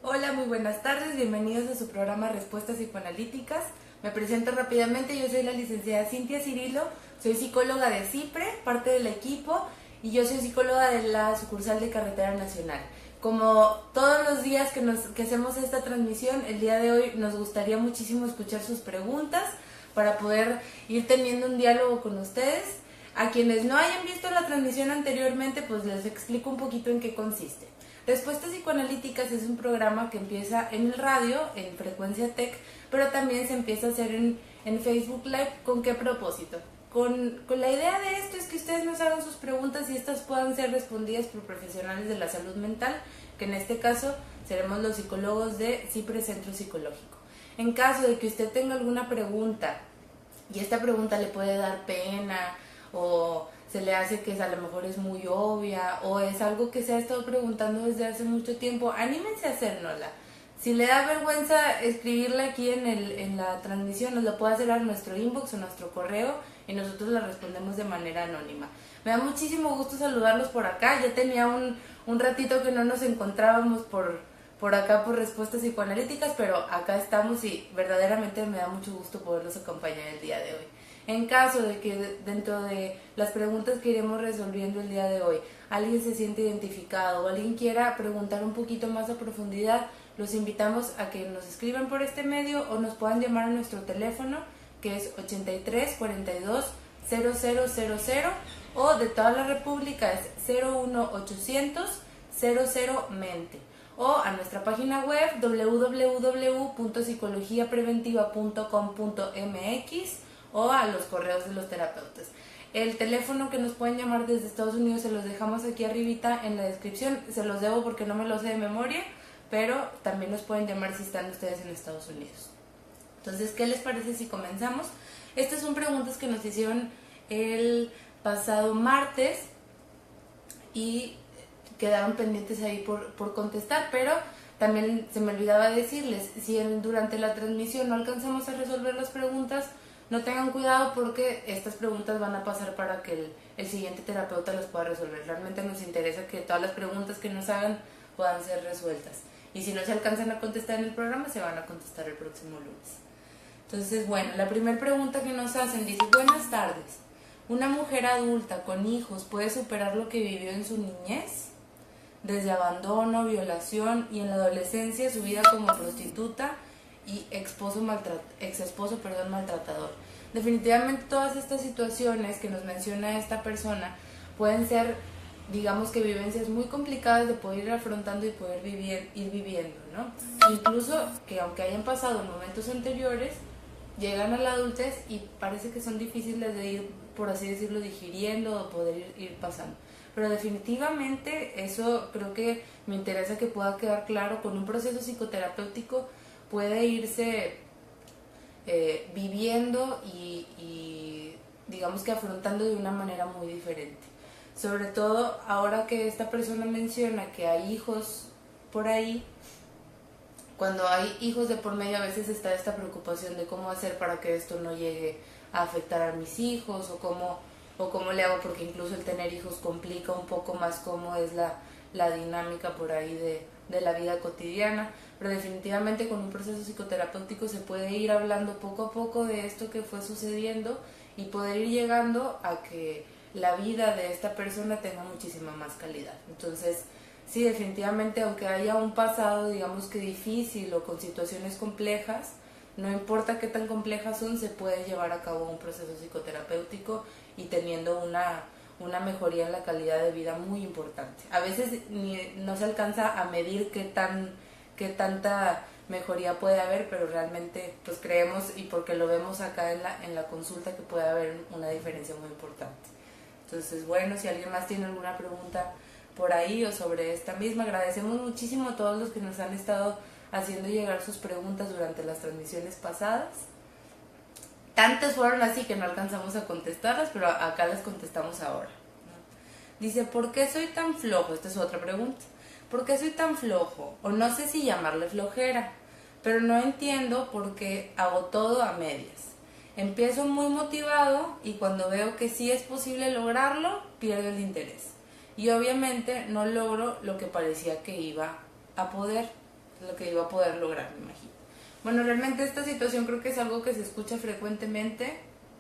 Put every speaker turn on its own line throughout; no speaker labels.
Hola, muy buenas tardes, bienvenidos a su programa Respuestas Psicoanalíticas. Me presento rápidamente, yo soy la licenciada Cintia Cirilo, soy psicóloga de CIPRE, parte del equipo, y yo soy psicóloga de la sucursal de Carretera Nacional. Como todos los días que hacemos esta transmisión, el día de hoy nos gustaría muchísimo escuchar sus preguntas para poder ir teniendo un diálogo con ustedes. A quienes no hayan visto la transmisión anteriormente, pues les explico un poquito en qué consiste. Respuestas Psicoanalíticas es un programa que empieza en el radio, en Frecuencia Tech, pero también se empieza a hacer en Facebook Live. ¿Con qué propósito? Con la idea de esto es que ustedes nos hagan sus preguntas y estas puedan ser respondidas por profesionales de la salud mental, que en este caso seremos los psicólogos de CIPRE Centro Psicológico. En caso de que usted tenga alguna pregunta y esta pregunta le puede dar pena o se le hace que a lo mejor es muy obvia o es algo que se ha estado preguntando desde hace mucho tiempo, anímense a hacérnosla. Si le da vergüenza escribirla aquí en la transmisión, nos lo puede hacer a nuestro inbox o nuestro correo y nosotros la respondemos de manera anónima. Me da muchísimo gusto saludarlos por acá. Ya tenía un ratito que no nos encontrábamos por acá por Respuestas Psicoanalíticas, pero acá estamos y verdaderamente me da mucho gusto poderlos acompañar el día de hoy. En caso de que dentro de las preguntas que iremos resolviendo el día de hoy alguien se siente identificado o alguien quiera preguntar un poquito más a profundidad, los invitamos a que nos escriban por este medio o nos puedan llamar a nuestro teléfono, que es 83 42 0000, o de toda la República es 01800 00 mente, o a nuestra página web www.psicologiapreventiva.com.mx, o a los correos de los terapeutas. El teléfono que nos pueden llamar desde Estados Unidos se los dejamos aquí arribita en la descripción, se los debo porque no me lo sé de memoria, pero también nos pueden llamar si están ustedes en Estados Unidos. Entonces, ¿qué les parece si comenzamos? Estas son preguntas que nos hicieron el pasado martes y quedaron pendientes ahí por contestar, pero también se me olvidaba decirles, si durante la transmisión no alcanzamos a resolver las preguntas, no tengan cuidado porque estas preguntas van a pasar para que el siguiente terapeuta las pueda resolver. Realmente nos interesa que todas las preguntas que nos hagan puedan ser resueltas. Y si no se alcanzan a contestar en el programa, se van a contestar el próximo lunes. Entonces, bueno, la primera pregunta que nos hacen dice: buenas tardes. ¿Una mujer adulta con hijos puede superar lo que vivió en su niñez? Desde abandono, violación y en la adolescencia su vida como prostituta y ex esposo maltratador. Definitivamente todas estas situaciones que nos menciona esta persona pueden ser, digamos que vivencias muy complicadas de poder ir afrontando y poder ir viviendo, ¿no? Incluso que aunque hayan pasado en momentos anteriores, llegan a la adultez y parece que son difíciles de ir, por así decirlo, digiriendo o poder ir pasando. Pero definitivamente eso creo que me interesa que pueda quedar claro. Con un proceso psicoterapéutico puede irse viviendo y digamos que afrontando de una manera muy diferente. Sobre todo ahora que esta persona menciona que hay hijos por ahí, cuando hay hijos de por medio a veces está esta preocupación de cómo hacer para que esto no llegue a afectar a mis hijos o cómo le hago, porque incluso el tener hijos complica un poco más cómo es la dinámica por ahí de la vida cotidiana. Pero definitivamente con un proceso psicoterapéutico se puede ir hablando poco a poco de esto que fue sucediendo y poder ir llegando a que la vida de esta persona tenga muchísima más calidad. Entonces, sí, definitivamente, aunque haya un pasado, digamos que difícil o con situaciones complejas, no importa qué tan complejas son, se puede llevar a cabo un proceso psicoterapéutico y teniendo una mejoría en la calidad de vida muy importante. A veces no se alcanza a medir qué tanta mejoría puede haber, pero realmente pues creemos, y porque lo vemos acá en la consulta, que puede haber una diferencia muy importante. Entonces, bueno, si alguien más tiene alguna pregunta por ahí o sobre esta misma, agradecemos muchísimo a todos los que nos han estado haciendo llegar sus preguntas durante las transmisiones pasadas. Tantas fueron así que no alcanzamos a contestarlas, pero acá las contestamos ahora. Dice: ¿por qué soy tan flojo? Esta es otra pregunta. ¿Por qué soy tan flojo? O no sé si llamarle flojera, pero no entiendo por qué hago todo a medias. Empiezo muy motivado y cuando veo que sí es posible lograrlo, pierdo el interés. Y obviamente no logro lo que parecía que iba a poder. lo que iba a poder lograr, me imagino. Bueno, realmente esta situación creo que es algo que se escucha frecuentemente,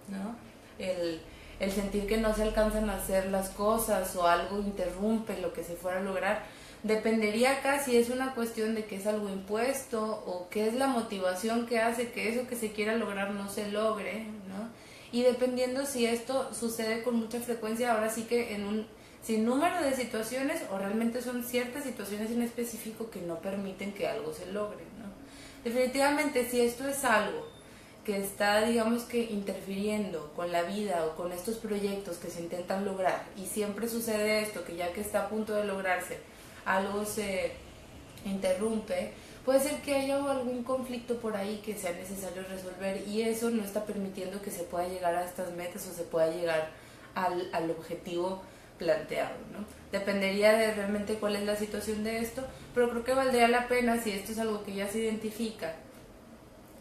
¿no? El sentir que no se alcanzan a hacer las cosas o algo interrumpe lo que se fuera a lograr. Dependería acá si es una cuestión de que es algo impuesto o qué es la motivación que hace que eso que se quiera lograr no se logre, ¿no? Y dependiendo si esto sucede con mucha frecuencia, ahora sí que en un sinnúmero de situaciones o realmente son ciertas situaciones en específico que no permiten que algo se logre, ¿no? Definitivamente, si esto es algo que está, digamos que, interfiriendo con la vida o con estos proyectos que se intentan lograr y siempre sucede esto, que ya que está a punto de lograrse, algo se interrumpe, puede ser que haya algún conflicto por ahí que sea necesario resolver y eso no está permitiendo que se pueda llegar a estas metas o se pueda llegar al objetivo planteado, ¿no? Dependería de realmente cuál es la situación de esto, pero creo que valdría la pena si esto es algo que ya se identifica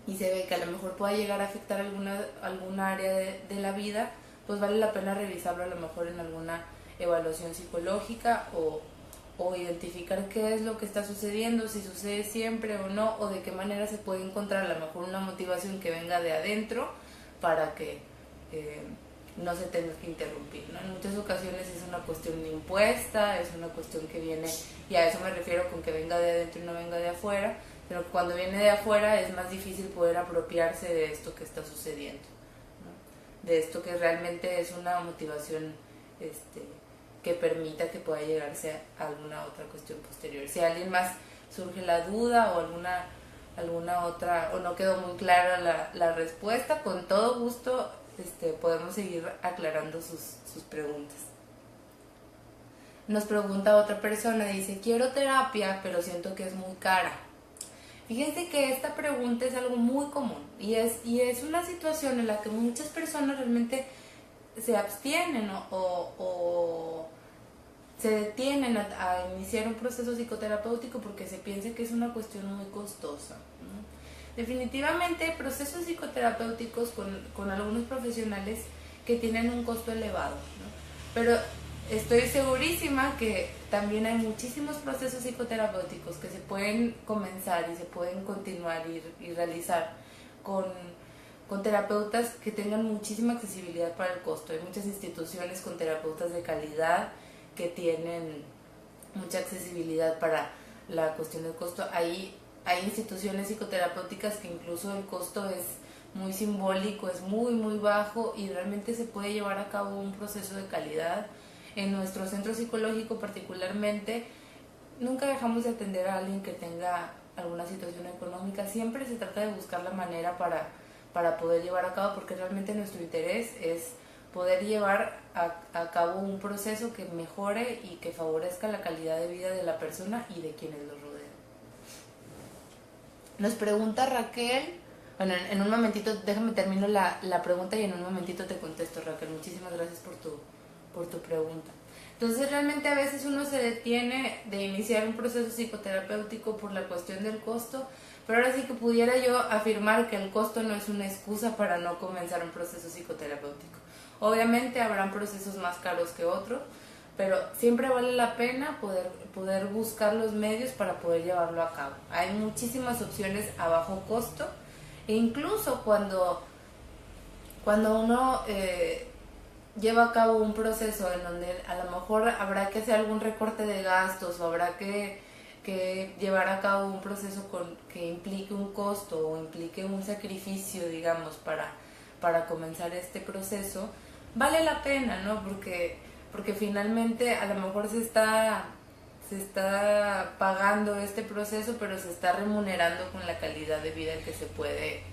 y se ve que a lo mejor pueda llegar a afectar alguna área de la vida, pues vale la pena revisarlo a lo mejor en alguna evaluación psicológica o identificar qué es lo que está sucediendo, si sucede siempre o no, o de qué manera se puede encontrar a lo mejor una motivación que venga de adentro para que no se tenga que interrumpir, ¿no? En muchas ocasiones es una cuestión impuesta, es una cuestión que viene, y a eso me refiero con que venga de adentro y no venga de afuera, pero cuando viene de afuera es más difícil poder apropiarse de esto que está sucediendo, ¿no? De esto que realmente es una motivación que permita que pueda llegarse a alguna otra cuestión posterior. Si a alguien más surge la duda o alguna otra, o no quedó muy clara la respuesta, con todo gusto podemos seguir aclarando sus preguntas. Nos pregunta otra persona, dice, quiero terapia, pero siento que es muy cara. Fíjense que esta pregunta es algo muy común y es una situación en la que muchas personas realmente se abstienen o se detienen a iniciar un proceso psicoterapéutico porque se piensa que es una cuestión muy costosa, ¿no? Definitivamente hay procesos psicoterapéuticos con algunos profesionales que tienen un costo elevado, ¿no? Pero estoy segurísima que también hay muchísimos procesos psicoterapéuticos que se pueden comenzar y se pueden continuar y realizar con terapeutas que tengan muchísima accesibilidad para el costo. Hay muchas instituciones con terapeutas de calidad que tienen mucha accesibilidad para la cuestión del costo. Hay instituciones psicoterapéuticas que incluso el costo es muy simbólico, es muy muy bajo y realmente se puede llevar a cabo un proceso de calidad. En nuestro centro psicológico particularmente nunca dejamos de atender a alguien que tenga alguna situación económica, siempre se trata de buscar la manera para poder llevar a cabo, porque realmente nuestro interés es poder llevar a cabo un proceso que mejore y que favorezca la calidad de vida de la persona y de quienes lo rodean. Nos pregunta Raquel, bueno, en un momentito, déjame termino la pregunta y en un momentito te contesto, Raquel. Muchísimas gracias por tu pregunta. Entonces realmente a veces uno se detiene de iniciar un proceso psicoterapéutico por la cuestión del costo, pero ahora sí que pudiera yo afirmar que el costo no es una excusa para no comenzar un proceso psicoterapéutico. Obviamente habrán procesos más caros que otros, pero siempre vale la pena poder buscar los medios para poder llevarlo a cabo. Hay muchísimas opciones a bajo costo e incluso cuando uno lleva a cabo un proceso en donde a lo mejor habrá que hacer algún recorte de gastos o habrá que llevar a cabo un proceso que implique un costo o implique un sacrificio, digamos, para comenzar este proceso, vale la pena, ¿no? Porque finalmente a lo mejor se está pagando este proceso, pero se está remunerando con la calidad de vida que se puede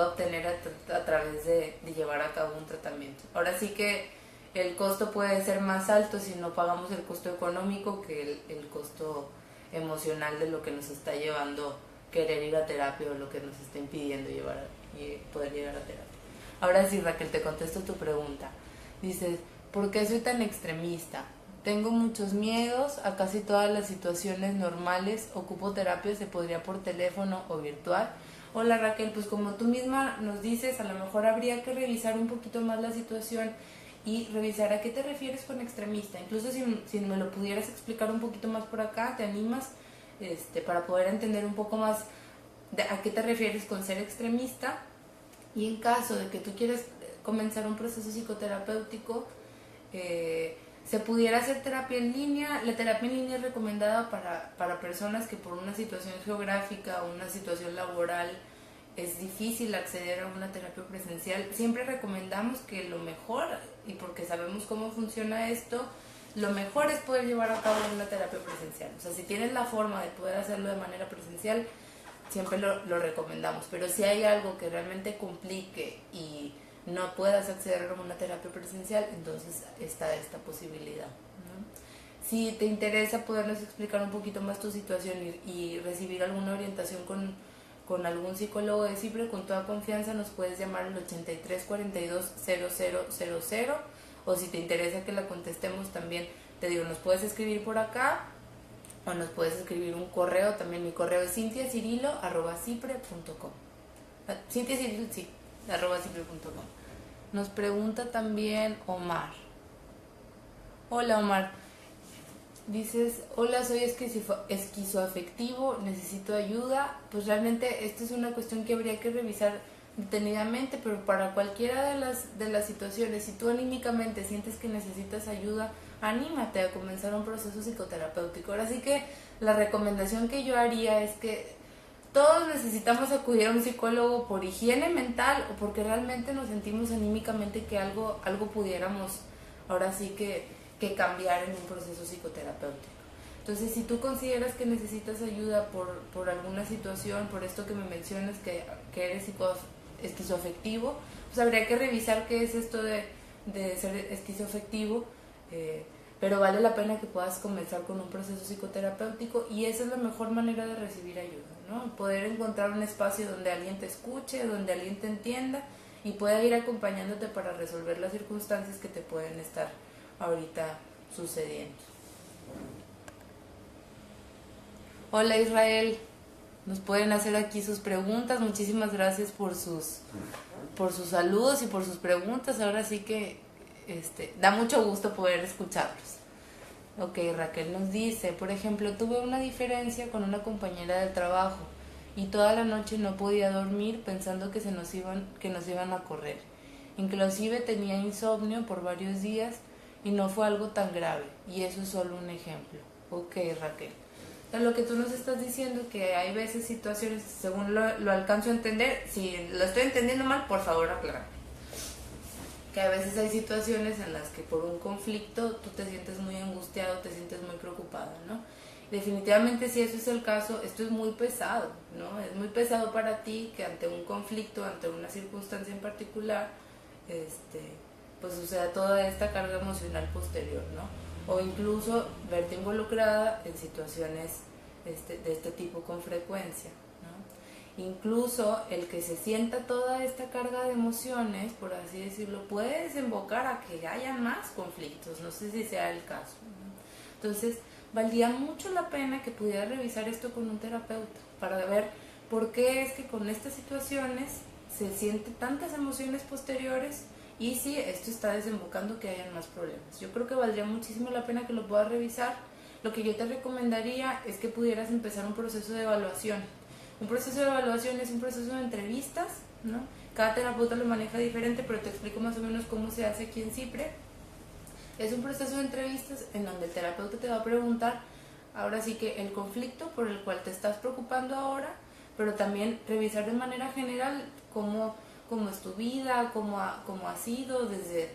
obtener a través de llevar a cabo un tratamiento. Ahora sí que el costo puede ser más alto si no pagamos el costo económico que el costo emocional de lo que nos está llevando querer ir a terapia o lo que nos está impidiendo poder llegar a terapia. Ahora sí, Raquel, te contesto tu pregunta. Dices, ¿por qué soy tan extremista? Tengo muchos miedos a casi todas las situaciones normales, ocupo terapia, se podría por teléfono o virtual. Hola Raquel, pues como tú misma nos dices, a lo mejor habría que revisar un poquito más la situación y revisar a qué te refieres con extremista. Incluso si me lo pudieras explicar un poquito más por acá, ¿te animas? para poder entender un poco más a qué te refieres con ser extremista. Y en caso de que tú quieras comenzar un proceso psicoterapéutico, se pudiera hacer terapia en línea. La terapia en línea es recomendada para personas que por una situación geográfica o una situación laboral es difícil acceder a una terapia presencial. Siempre recomendamos que lo mejor, y porque sabemos cómo funciona esto, lo mejor es poder llevar a cabo una terapia presencial. O sea, si tienes la forma de poder hacerlo de manera presencial, siempre lo recomendamos. Pero si hay algo que realmente complique y no puedas acceder a una terapia presencial, entonces está esta posibilidad, ¿no? Si te interesa podernos explicar un poquito más tu situación y recibir alguna orientación con algún psicólogo de CIPRE, con toda confianza nos puedes llamar al 83 42 0000, o si te interesa que la contestemos también, te digo, nos puedes escribir por acá o nos puedes escribir un correo. También mi correo es cintiacirilo@cipre.com. Cintiacirilo, sí, @cipre.com. Nos pregunta también Omar. Hola Omar, dices, hola, soy esquizoafectivo, necesito ayuda. Pues realmente esta es una cuestión que habría que revisar detenidamente, pero para cualquiera de las situaciones, si tú anímicamente sientes que necesitas ayuda, anímate a comenzar un proceso psicoterapéutico. Ahora sí que la recomendación que yo haría es que todos necesitamos acudir a un psicólogo por higiene mental o porque realmente nos sentimos anímicamente que algo pudiéramos ahora sí que cambiar en un proceso psicoterapéutico. Entonces, si tú consideras que necesitas ayuda por alguna situación, por esto que me mencionas, que eres esquizoafectivo, pues habría que revisar qué es esto de ser esquizoafectivo, pero vale la pena que puedas comenzar con un proceso psicoterapéutico, y esa es la mejor manera de recibir ayuda, ¿no? Poder encontrar un espacio donde alguien te escuche, donde alguien te entienda y pueda ir acompañándote para resolver las circunstancias que te pueden estar ahorita sucediendo. Hola Israel, nos pueden hacer aquí sus preguntas. Muchísimas gracias por sus saludos y por sus preguntas. Ahora sí que da mucho gusto poder escucharlos. Ok, Raquel nos dice, por ejemplo, tuve una diferencia con una compañera del trabajo y toda la noche no podía dormir pensando que nos iban a correr. Inclusive tenía insomnio por varios días y no fue algo tan grave, y eso es solo un ejemplo. Ok, Raquel. Lo que tú nos estás diciendo, que hay veces situaciones, según lo alcanzo a entender, si lo estoy entendiendo mal, por favor aclárame, que a veces hay situaciones en las que por un conflicto tú te sientes muy angustiado, te sientes muy preocupado, ¿no? Definitivamente, si eso es el caso, esto es muy pesado, ¿no? Es muy pesado para ti que ante un conflicto, ante una circunstancia en particular, pues suceda toda esta carga emocional posterior, ¿no? O incluso verte involucrada en situaciones de este tipo con frecuencia, ¿no? Incluso el que se sienta toda esta carga de emociones, por así decirlo, puede desembocar a que haya más conflictos, no sé si sea el caso, ¿no? Entonces, valdría mucho la pena que pudiera revisar esto con un terapeuta para ver por qué es que con estas situaciones se sienten tantas emociones posteriores y si esto está desembocando que hayan más problemas. Yo creo que valdría muchísimo la pena que lo puedas revisar. Lo que yo te recomendaría es que pudieras empezar un proceso de evaluación. Un proceso de evaluación es un proceso de entrevistas, ¿no? Cada terapeuta lo maneja diferente, pero te explico más o menos cómo se hace aquí en CIPRE. Es un proceso de entrevistas en donde el terapeuta te va a preguntar, ahora sí que el conflicto por el cual te estás preocupando ahora, pero también revisar de manera general cómo es tu vida, cómo ha sido desde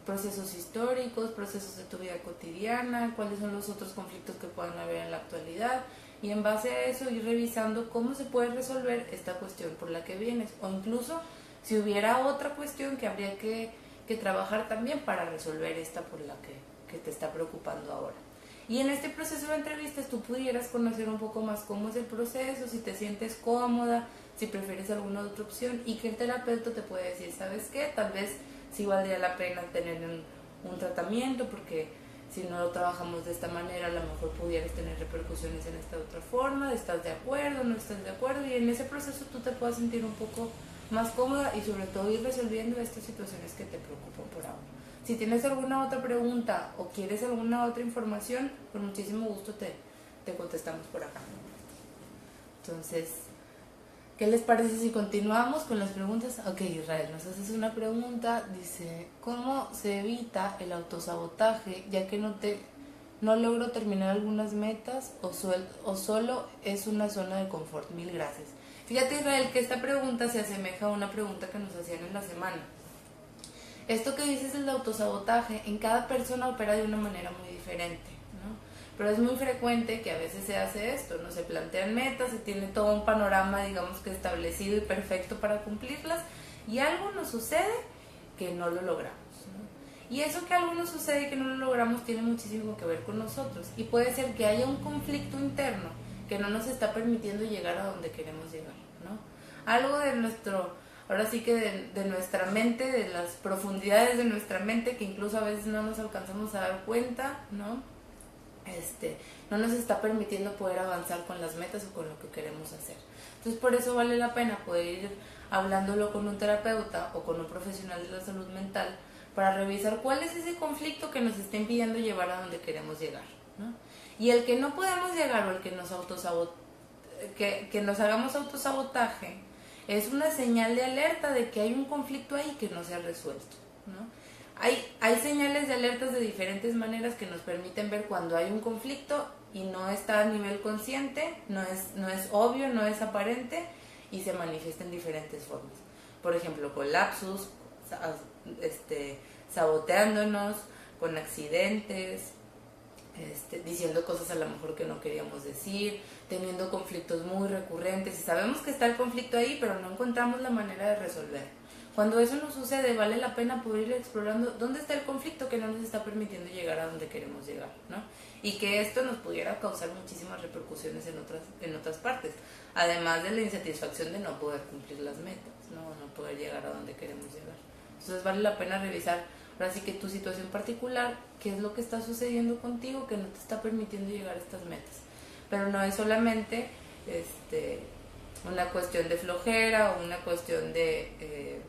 procesos históricos, procesos de tu vida cotidiana, cuáles son los otros conflictos que puedan haber en la actualidad, y en base a eso ir revisando cómo se puede resolver esta cuestión por la que vienes, o incluso si hubiera otra cuestión que habría que trabajar también para resolver esta por la que te está preocupando ahora. Y en este proceso de entrevistas tú pudieras conocer un poco más cómo es el proceso, si te sientes cómoda, si prefieres alguna otra opción, y que el terapeuta te puede decir, ¿sabes qué? Tal vez sí valdría la pena tener un tratamiento, porque si no lo trabajamos de esta manera, a lo mejor pudieras tener repercusiones en esta otra forma, ¿estás de acuerdo? ¿No estás de acuerdo? Y en ese proceso tú te puedas sentir un poco más cómoda y sobre todo ir resolviendo estas situaciones que te preocupan por ahora. Si tienes alguna otra pregunta o quieres alguna otra información, con muchísimo gusto te te contestamos por acá. Entonces, ¿qué les parece si continuamos con las preguntas? Ok, Israel, nos haces una pregunta, dice, ¿cómo se evita el autosabotaje ya que no logro terminar algunas metas o solo es una zona de confort? Mil gracias. Fíjate, Israel, que esta pregunta se asemeja a una pregunta que nos hacían en la semana. Esto que dices del autosabotaje, en cada persona opera de una manera muy diferente, ¿no? Pero es muy frecuente que a veces se hace esto, ¿no? Se plantean metas, se tiene todo un panorama, digamos que establecido y perfecto para cumplirlas, y algo nos sucede que no lo logramos, ¿no? Y eso que algo nos sucede y que no lo logramos tiene muchísimo que ver con nosotros, y puede ser que haya un conflicto interno que no nos está permitiendo llegar a donde queremos llegar, ¿no? Algo de ahora sí que de nuestra mente, de las profundidades de nuestra mente, que incluso a veces no nos alcanzamos a dar cuenta, ¿no? No nos está permitiendo poder avanzar con las metas o con lo que queremos hacer. Entonces por eso vale la pena poder ir hablándolo con un terapeuta o con un profesional de la salud mental para revisar cuál es ese conflicto que nos está impidiendo llevar a donde queremos llegar, ¿no? Y el que no podemos llegar o el que nos que nos hagamos autosabotaje es una señal de alerta de que hay un conflicto ahí que no se ha resuelto, ¿no? Hay señales de alertas de diferentes maneras que nos permiten ver cuando hay un conflicto y no está a nivel consciente, no es obvio, no es aparente y se manifiesta en diferentes formas. Por ejemplo, con lapsus, saboteándonos, con accidentes, diciendo cosas a lo mejor que no queríamos decir, teniendo conflictos muy recurrentes y sabemos que está el conflicto ahí, pero no encontramos la manera de resolver. Cuando eso nos sucede, vale la pena poder ir explorando dónde está el conflicto que no nos está permitiendo llegar a donde queremos llegar, ¿no? Y que esto nos pudiera causar muchísimas repercusiones en otras partes, además de la insatisfacción de no poder cumplir las metas, no poder llegar a donde queremos llegar. Entonces vale la pena revisar ahora sí que tu situación particular, qué es lo que está sucediendo contigo que no te está permitiendo llegar a estas metas. Pero no es solamente una cuestión de flojera o una cuestión de,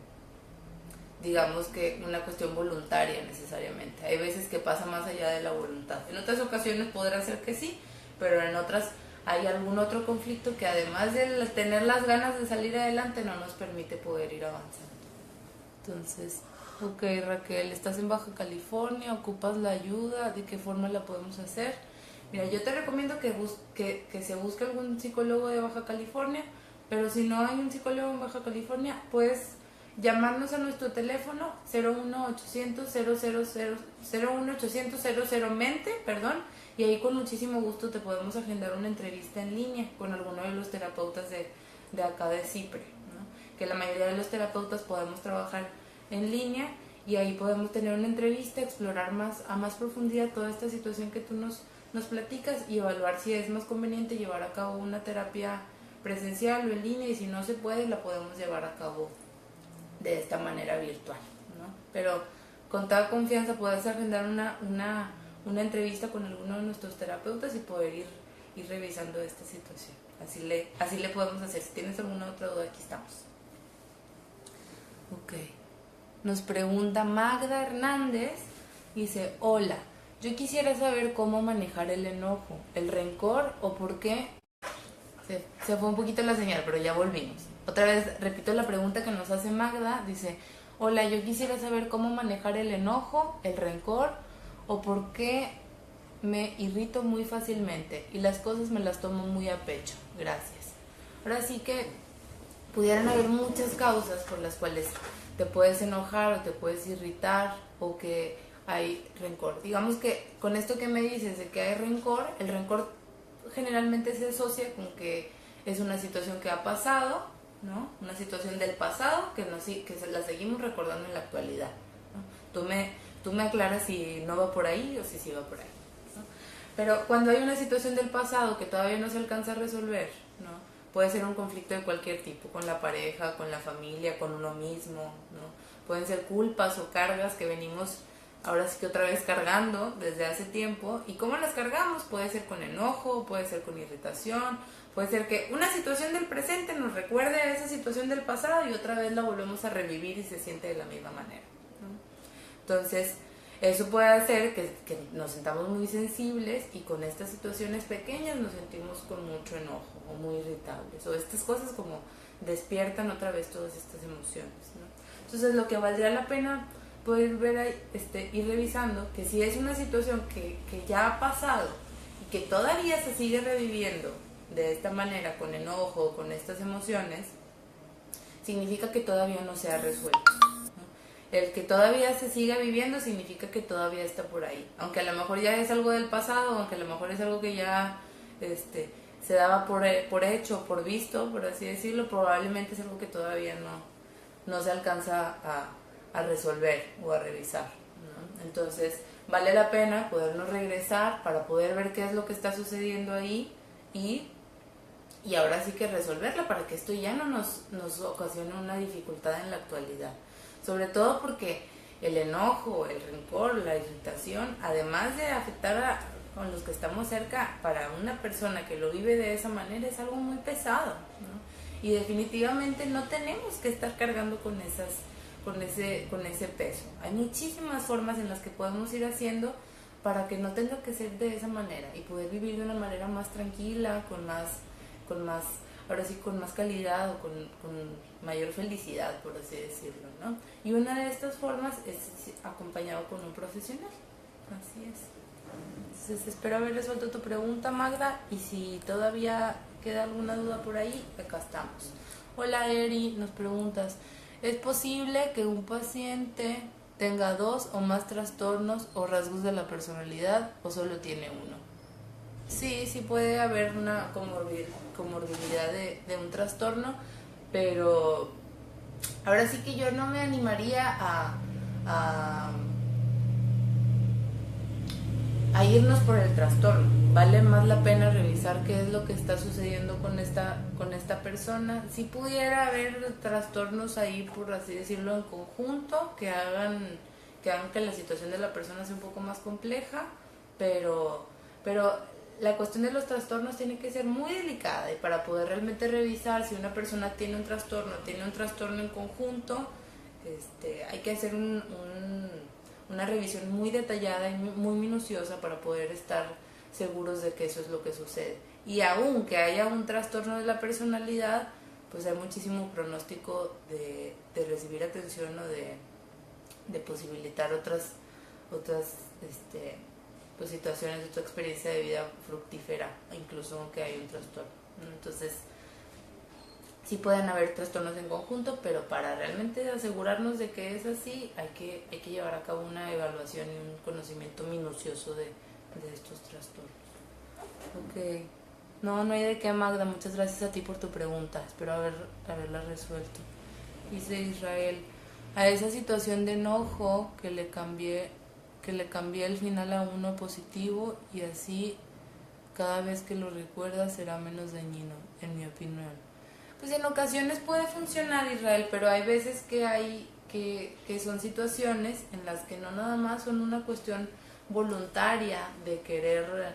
digamos que una cuestión voluntaria necesariamente. Hay veces que pasa más allá de la voluntad. En otras ocasiones podrá ser que sí, pero en otras hay algún otro conflicto que además de tener las ganas de salir adelante no nos permite poder ir avanzando. Entonces, ok, Raquel, estás en Baja California, ocupas la ayuda, ¿de qué forma la podemos hacer? Mira, yo te recomiendo que se busque algún psicólogo de Baja California, pero si no hay un psicólogo en Baja California, puedes llamarnos a nuestro teléfono 01800 mente, y ahí con muchísimo gusto te podemos agendar una entrevista en línea con alguno de los terapeutas de acá de CIPRE, ¿no? Que la mayoría de los terapeutas podemos trabajar en línea y ahí podemos tener una entrevista, explorar a más profundidad toda esta situación que tú nos platicas y evaluar si es más conveniente llevar a cabo una terapia presencial o en línea, y si no se puede la podemos llevar a cabo de esta manera virtual, ¿no? Pero con toda confianza puedes agendar una entrevista con alguno de nuestros terapeutas y poder ir revisando esta situación. Así le podemos hacer. Si tienes alguna otra duda, aquí estamos. Ok. Nos pregunta Magda Hernández, dice, hola, yo quisiera saber cómo manejar el enojo, el rencor o por qué. Se fue un poquito la señal, pero ya volvimos. Otra vez repito la pregunta que nos hace Magda, dice, hola, yo quisiera saber cómo manejar el enojo, el rencor o por qué me irrito muy fácilmente y las cosas me las tomo muy a pecho. Gracias. Ahora sí que pudieran haber muchas causas por las cuales te puedes enojar o te puedes irritar o que hay rencor. Digamos que con esto que me dices de que hay rencor, el rencor generalmente se asocia con que es una situación que ha pasado, ¿no? Una situación del pasado que se la seguimos recordando en la actualidad, ¿no? Tú me aclaras si no va por ahí o si sí va por ahí, ¿no? Pero cuando hay una situación del pasado que todavía no se alcanza a resolver, ¿no? Puede ser un conflicto de cualquier tipo, con la pareja, con la familia, con uno mismo, ¿no? Pueden ser culpas o cargas que venimos ahora sí que otra vez cargando desde hace tiempo. ¿Y cómo las cargamos? Puede ser con enojo, puede ser con irritación, puede ser que una situación del presente nos recuerde a esa situación del pasado y otra vez la volvemos a revivir y se siente de la misma manera, ¿no? Entonces, Eso puede hacer que nos sentamos muy sensibles y con estas situaciones pequeñas nos sentimos con mucho enojo o muy irritables, o estas cosas como despiertan otra vez todas estas emociones, ¿no? Entonces lo que valdría la pena poder ver ahí, ir revisando que si es una situación que ya ha pasado y que todavía se sigue reviviendo de esta manera, con enojo, con estas emociones, significa que todavía no se ha resuelto. El que todavía se siga viviendo significa que todavía está por ahí. Aunque a lo mejor ya es algo del pasado, aunque a lo mejor es algo que ya se daba por hecho, por visto, por así decirlo, probablemente es algo que todavía no se alcanza a resolver o a revisar, ¿no? Entonces vale la pena podernos regresar para poder ver qué es lo que está sucediendo ahí y ahora sí que resolverla para que esto ya no nos ocasione una dificultad en la actualidad. Sobre todo porque el enojo, el rencor, la irritación, además de afectar con los que estamos cerca, para una persona que lo vive de esa manera es algo muy pesado, ¿no? Y definitivamente no tenemos que estar cargando con ese peso. Hay muchísimas formas en las que podemos ir haciendo para que no tenga que ser de esa manera y poder vivir de una manera más tranquila, con más ahora sí con más calidad o con mayor felicidad, por así decirlo, ¿no? Y una de estas formas es acompañado con un profesional. Así es. Entonces espero haber resuelto tu pregunta, Magda, y si todavía queda alguna duda por ahí, acá estamos. Hola Eri, nos preguntas, ¿es posible que un paciente tenga 2 o más trastornos o rasgos de la personalidad o solo tiene uno? Sí puede haber una comorbilidad de un trastorno, pero ahora sí que yo no me animaría a irnos por el trastorno. Vale más la pena revisar qué es lo que está sucediendo con esta persona. Si pudiera haber trastornos ahí, por así decirlo, en conjunto, que hagan que la situación de la persona sea un poco más compleja, pero la cuestión de los trastornos tiene que ser muy delicada, y para poder realmente revisar si una persona tiene un trastorno en conjunto, hay que hacer una revisión muy detallada y muy minuciosa para poder estar seguros de que eso es lo que sucede. Y aunque haya un trastorno de la personalidad, pues hay muchísimo pronóstico de recibir atención o de posibilitar otras pues situaciones de tu experiencia de vida fructífera, incluso aunque hay un trastorno. Entonces sí pueden haber trastornos en conjunto, pero para realmente asegurarnos de que es así, hay que llevar a cabo una evaluación y un conocimiento minucioso de estos trastornos. Ok, no hay de qué, Magda, muchas gracias a ti por tu pregunta, espero haberla resuelto. Dice Israel, a esa situación de enojo que le cambié el final a uno positivo, y así cada vez que lo recuerda será menos dañino, en mi opinión. Pues en ocasiones puede funcionar, Israel, pero hay veces que son situaciones en las que no nada más son una cuestión voluntaria de querer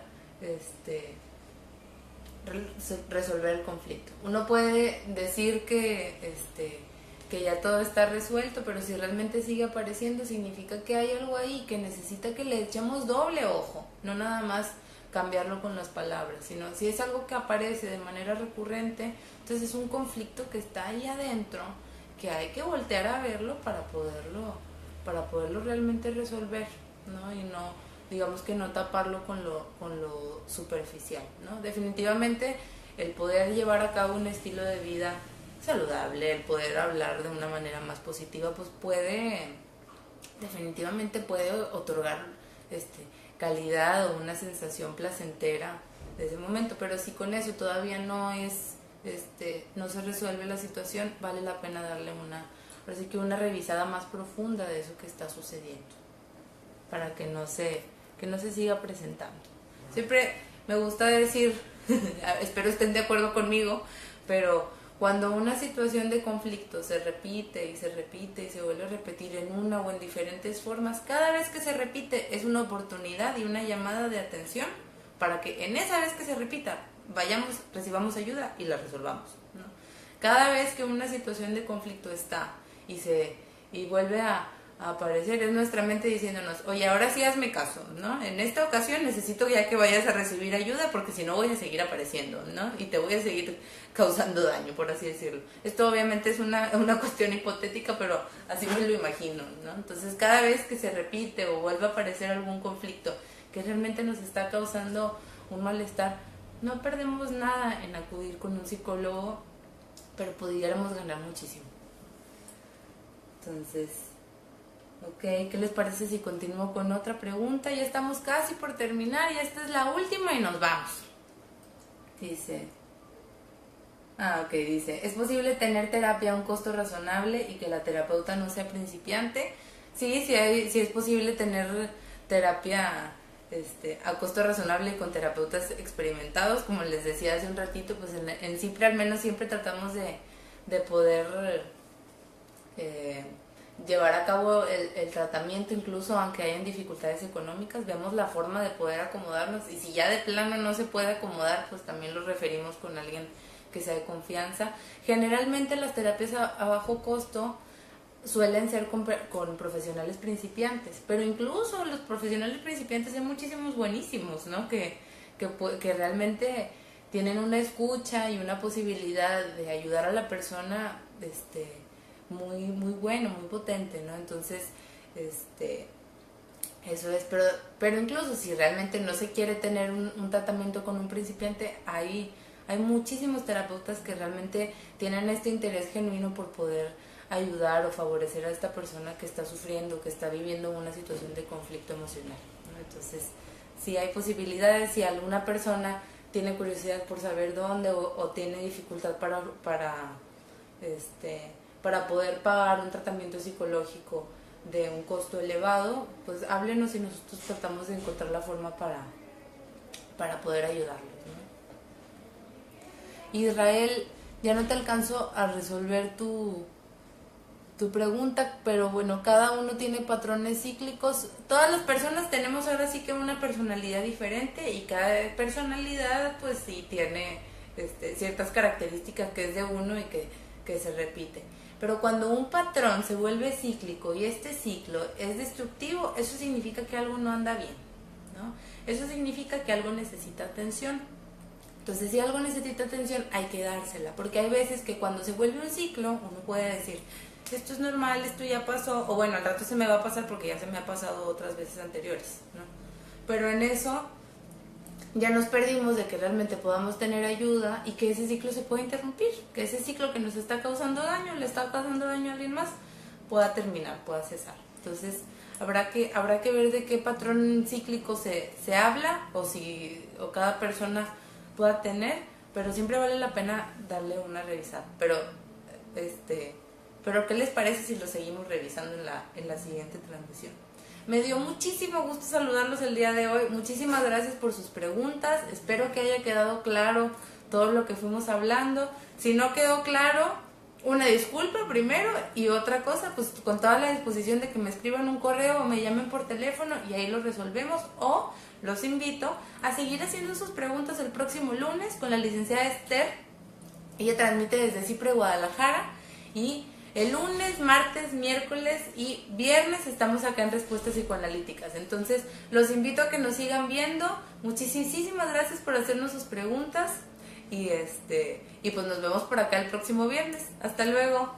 resolver el conflicto. Uno puede decir que ya todo está resuelto, pero si realmente sigue apareciendo, significa que hay algo ahí que necesita que le echemos doble ojo, no nada más cambiarlo con las palabras, sino si es algo que aparece de manera recurrente, entonces es un conflicto que está ahí adentro, que hay que voltear a verlo para poderlo realmente resolver, ¿no? Y no, digamos que no taparlo con lo superficial, ¿no? Definitivamente el poder llevar a cabo un estilo de vida saludable, el poder hablar de una manera más positiva, pues definitivamente puede otorgar calidad o una sensación placentera de ese momento, pero si con eso todavía no se resuelve la situación, vale la pena darle una revisada más profunda de eso que está sucediendo, para que no se siga presentando. Siempre me gusta decir, espero estén de acuerdo conmigo, pero cuando una situación de conflicto se repite y se repite y se vuelve a repetir en una o en diferentes formas, cada vez que se repite es una oportunidad y una llamada de atención para que en esa vez que se repita recibamos ayuda y la resolvamos, ¿no? Cada vez que una situación de conflicto está y vuelve a a aparecer, es nuestra mente diciéndonos, oye, ahora sí hazme caso, ¿no? En esta ocasión necesito ya que vayas a recibir ayuda porque si no voy a seguir apareciendo, ¿no? Y te voy a seguir causando daño, por así decirlo. Esto obviamente es una cuestión hipotética, pero así me lo imagino, ¿no? Entonces cada vez que se repite o vuelve a aparecer algún conflicto que realmente nos está causando un malestar, no perdemos nada en acudir con un psicólogo, pero pudiéramos ganar muchísimo. Entonces, ok, ¿qué les parece si continúo con otra pregunta? Ya estamos casi por terminar, ya esta es la última y nos vamos. Dice, dice, ¿es posible tener terapia a un costo razonable y que la terapeuta no sea principiante? Sí, sí es posible tener terapia a costo razonable y con terapeutas experimentados. Como les decía hace un ratito, pues en CIPRE al menos siempre tratamos de poder llevar a cabo el tratamiento, incluso aunque hayan dificultades económicas, vemos la forma de poder acomodarnos, y si ya de plano no se puede acomodar, pues también lo referimos con alguien que sea de confianza. Generalmente las terapias a bajo costo suelen ser con profesionales principiantes, pero incluso los profesionales principiantes hay muchísimos buenísimos, ¿no? Que realmente tienen una escucha y una posibilidad de ayudar a la persona muy muy bueno, muy potente, ¿no? Entonces, eso es, pero incluso si realmente no se quiere tener un tratamiento con un principiante, hay muchísimos terapeutas que realmente tienen este interés genuino por poder ayudar o favorecer a esta persona que está sufriendo, que está viviendo una situación de conflicto emocional, ¿no? Entonces, si hay posibilidades, si alguna persona tiene curiosidad por saber dónde o tiene dificultad para poder pagar un tratamiento psicológico de un costo elevado, pues háblenos y nosotros tratamos de encontrar la forma para poder ayudarlos, ¿no? Israel, ya no te alcanzo a resolver tu pregunta, pero bueno, cada uno tiene patrones cíclicos. Todas las personas tenemos ahora sí que una personalidad diferente, y cada personalidad pues sí tiene ciertas características que es de uno y que se repite. Pero cuando un patrón se vuelve cíclico y este ciclo es destructivo, eso significa que algo no anda bien, ¿no? Eso significa que algo necesita atención. Entonces, si algo necesita atención, hay que dársela, porque hay veces que cuando se vuelve un ciclo, uno puede decir, esto es normal, esto ya pasó, o bueno, al rato se me va a pasar porque ya se me ha pasado otras veces anteriores, ¿no? Pero en eso ya nos perdimos de que realmente podamos tener ayuda y que ese ciclo se pueda interrumpir, que ese ciclo que nos está causando daño, le está causando daño a alguien más, pueda terminar, pueda cesar. Entonces, habrá que ver de qué patrón cíclico se habla, o cada persona pueda tener, pero siempre vale la pena darle una revisada. Pero ¿qué les parece si lo seguimos revisando en la siguiente transmisión? Me dio muchísimo gusto saludarlos el día de hoy. Muchísimas gracias por sus preguntas. Espero que haya quedado claro todo lo que fuimos hablando. Si no quedó claro, una disculpa primero, y otra cosa, pues con toda la disposición de que me escriban un correo o me llamen por teléfono y ahí lo resolvemos, o los invito a seguir haciendo sus preguntas el próximo lunes con la licenciada Esther. Ella transmite desde CIPRE Guadalajara, y el lunes, martes, miércoles y viernes estamos acá en Respuestas Psicoanalíticas. Entonces, los invito a que nos sigan viendo. Muchísimas gracias por hacernos sus preguntas. Y pues nos vemos por acá el próximo viernes. Hasta luego.